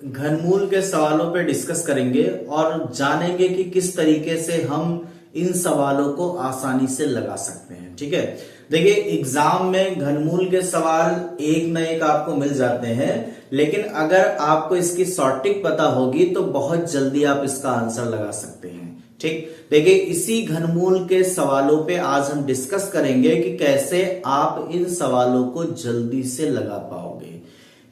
घनमूल के सवालों पे डिस्कस करेंगे और जानेंगे कि किस तरीके से हम इन सवालों को आसानी से लगा सकते हैं। ठीक है, देखिए एग्जाम में घनमूल के सवाल एक न एक आपको मिल जाते हैं, लेकिन अगर आपको इसकी शॉर्टिंग पता होगी तो बहुत जल्दी आप इसका आंसर लगा सकते हैं। ठीक, देखिए इसी घनमूल के सवालों पे आज हम डिस्कस करेंगे कि कैसे आप इन सवालों को जल्दी से लगा पाओगे।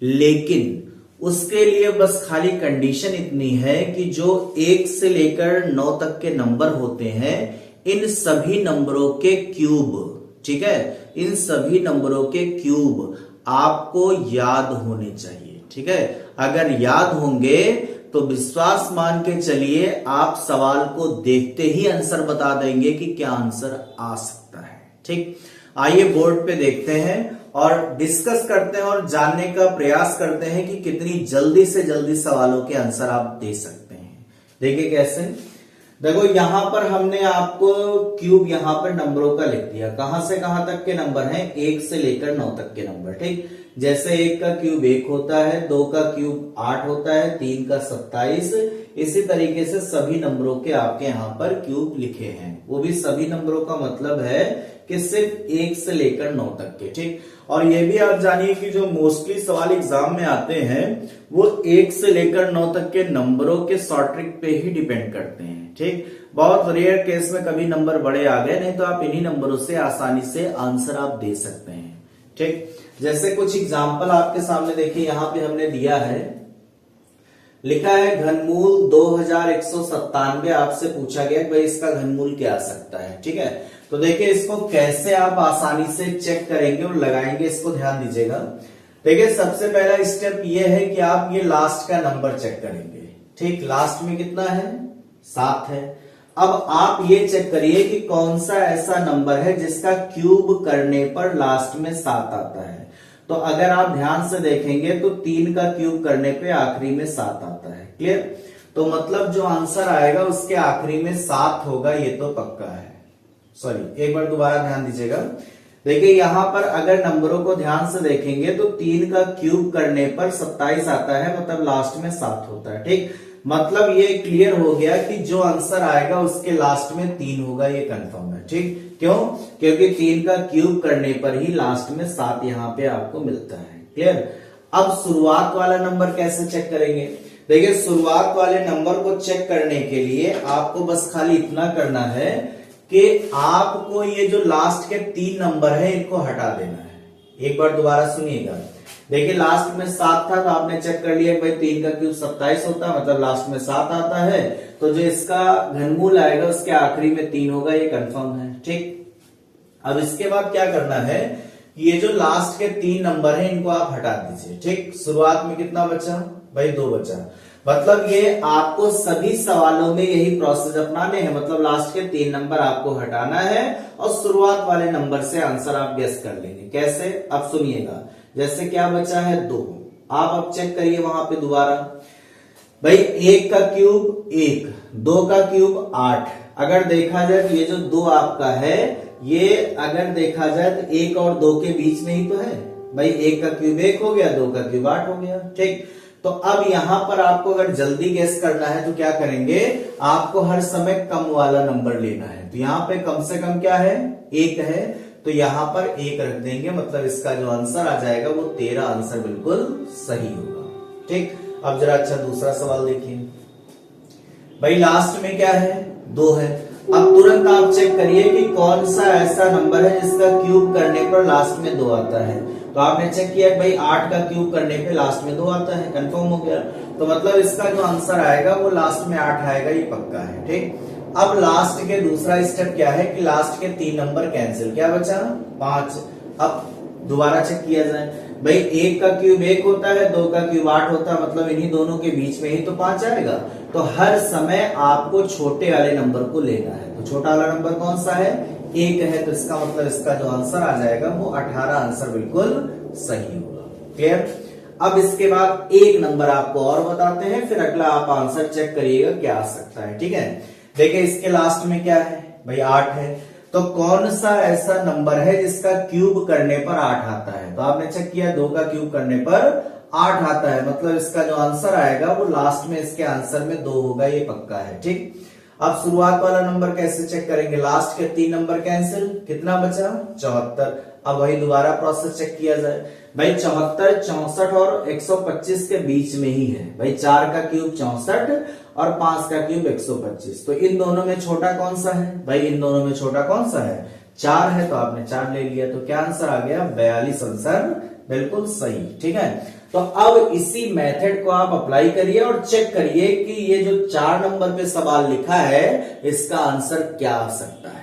लेकिन उसके लिए बस खाली कंडीशन इतनी है कि जो 1 से लेकर 9 तक के नंबर होते हैं, इन सभी नंबरों के क्यूब, ठीक है, इन सभी नंबरों के क्यूब आपको याद होने चाहिए। ठीक है, अगर याद होंगे तो विश्वास मान के चलिए आप सवाल को देखते ही आंसर बता देंगे कि क्या आंसर आ सकता है। ठीक, आइए बोर्ड पे देखते हैं और डिस्कस करते हैं और जानने का प्रयास करते हैं कि कितनी जल्दी से जल्दी सवालों के आंसर आप दे सकते हैं। देखिए कैसे, देखो यहां पर हमने आपको क्यूब यहां पर नंबरों का लिख दिया। कहां से कहां तक के नंबर हैं? 1 से लेकर 9 तक के नंबर। ठीक, जैसे 1 का क्यूब 1 होता है, 2 का क्यूब 8 होता है, 3 का 27, इसी तरीके से सभी नंबरों के आपके यहां पर क्यूब लिखे हैं। वो भी सभी नंबरों का मतलब है कि सिर्फ 1 से लेकर 9 तक के। ठीक, और ये भी आप जानिए कि जो मोस्टली सवाल एग्जाम में आते हैं वो 1 से लेकर 9 तक के नंबरों के शॉर्ट ट्रिक पे ही डिपेंड करते हैं। ठीक, बहुत रेयर केस में कभी नंबर बड़े आ गए, नहीं तो आप इन्हीं नंबरों से आसानी से आंसर आप दे सकते हैं। ठीक, जैसे कुछ एग्जाम्पल आपके सामने देखिए, यहां पे हमने दिया है, लिखा है घनमूल 2197। आपसे पूछा गया भाई इसका घनमूल क्या आ सकता है। ठीक है, तो देखिए इसको कैसे आप आसानी से चेक करेंगे और लगाएंगे, इसको ध्यान दीजिएगा। देखिए सबसे पहला स्टेप ये है कि आप ये लास्ट का नंबर चेक करेंगे। ठीक, लास्ट में कितना है? 7 है। अब आप ये चेक करिए कि कौन सा ऐसा नंबर है जिसका क्यूब करने पर लास्ट में 7 आता है। तो अगर आप ध्यान से देखेंगे तो 3 का क्यूब करने पे आखिरी में 7 आता है। क्लियर? तो मतलब जो आंसर आएगा उसके आखिरी में 7 होगा, ये तो पक्का है। सॉरी, एक बार दोबारा ध्यान दीजिएगा। देखिए यहां पर अगर नंबरों को ध्यान से देखेंगे तो 3 का क्यूब करने पर 27 आता है, मतलब लास्ट में 7 होता है। ठीक, मतलब ये क्लियर हो गया कि जो आंसर आएगा उसके लास्ट में 3 होगा, ये कंफर्म है। ठीक, क्यों? क्योंकि 3 का क्यूब करने पर ही लास्ट में 7 यहां पे आपको मिलता है। क्लियर? अब शुरुआत वाला नंबर कैसे चेक करेंगे? देखिए शुरुआत वाले नंबर को चेक करने के लिए आपको बस खाली इतना करना है कि आपको ये जो लास्ट के 3 नंबर है इनको हटा देना है। एक बार दोबारा सुनिएगा। देखिए लास्ट में 7 था तो आपने चेक कर लिया भाई 3 का क्यूब 27 होता है, मतलब लास्ट में 7 आता है, तो जो इसका घनमूल आएगा उसके आखिरी में 3 होगा, ये कंफर्म है। ठीक, अब इसके बाद क्या करना है, ये जो लास्ट के 3 नंबर है इनको आप हटा दीजिए। ठीक, शुरुआत में कितना बचा भाई? 2 बचा। मतलब ये आपको सभी सवालों में यही प्रोसेस अपनाने हैं, मतलब लास्ट के 3 नंबर आपको हटाना है और शुरुआत वाले नंबर से आंसर आप गेस कर लेंगे। कैसे? अब सुनिएगा, जैसे क्या बचा है? 2। आप अब चेक करिए वहां पे दोबारा, भाई 1 का क्यूब 1, 2 का क्यूब 8। अगर देखा जाए तो ये जो 2 आपका है, ये अगर देखा जाए तो 1 और 2 के बीच में ही तो है भाई। 1 का क्यूब 1 हो गया, 2 का क्यूब 8 हो गया। ठीक, तो अब यहां पर आपको अगर जल्दी गेस करना है तो क्या करेंगे, आपको हर समय कम वाला नंबर लेना है। तो यहां पे कम से कम क्या है? 1 है, तो यहां पर 1 रख देंगे, मतलब इसका जो आंसर आ जाएगा वो 13 आंसर बिल्कुल सही होगा। ठीक, अब जरा अच्छा दूसरा सवाल देखिए, भाई लास्ट में क्या है? 2 है। अब तुरंत आप चेक करिए कि कौन सा ऐसा नंबर है जिसका क्यूब करने पर लास्ट में 2 आता है। तो आपने चेक किया भाई 8 का क्यूब करने पे लास्ट में 2 आता है, कंफर्म हो गया। तो मतलब इसका जो आंसर आएगा वो लास्ट में 8 आएगा, ये पक्का है। ठीक, अब लास्ट के दूसरा स्टेप क्या है कि लास्ट के 3 नंबर कैंसिल, क्या बचा? 5। अब दोबारा चेक किया जाए, भाई 1 का क्यूब 1 होता है, 2 का क्यूब 8 होता है, मतलब इन्हीं दोनों के बीच में ही तो 5 आएगा। तो हर समय आपको छोटे वाले नंबर को लेना है। तो छोटा वाला नंबर कौन सा है? 1 है, तो इसका मतलब इसका जो आंसर आ जाएगा वो 18 आंसर बिल्कुल सही होगा। क्लियर? अब इसके बाद एक नंबर आपको और बताते हैं, फिर अगला आप आंसर चेक करिएगा क्या आ सकता है। ठीक है, देखिए इसके लास्ट में क्या है भाई? 8 है। तो कौन सा ऐसा नंबर है जिसका क्यूब करने पर 8 आता है? तो आपने चेक किया 2 का क्यूब करने पर 8 आता है, मतलब इसका जो आंसर आएगा वो लास्ट में इसके आंसर में 2 होगा, ये पक्का है। ठीक, अब शुरुआत वाला नंबर कैसे चेक करेंगे, लास्ट के 3 नंबर कैंसिल, कितना बचा 74। अब वही दोबारा प्रोसेस चेक किया जाए भाई, 74 64 और 125 के बीच में ही है भाई, 4 का क्यूब 64 और 5 का क्यूब 125, तो इन दोनों में छोटा कौन सा है भाई, इन दोनों में छोटा कौन सा है 4 है, तो आपने 4 ले लिया, तो क्या आंसर आ गया 42 आंसर बिल्कुल सही। ठीक है, तो अब इसी मेथड को आप अप्लाई करिए और चेक करिए कि ये जो 4 नंबर पे सवाल लिखा है इसका आंसर क्या आ सकता है।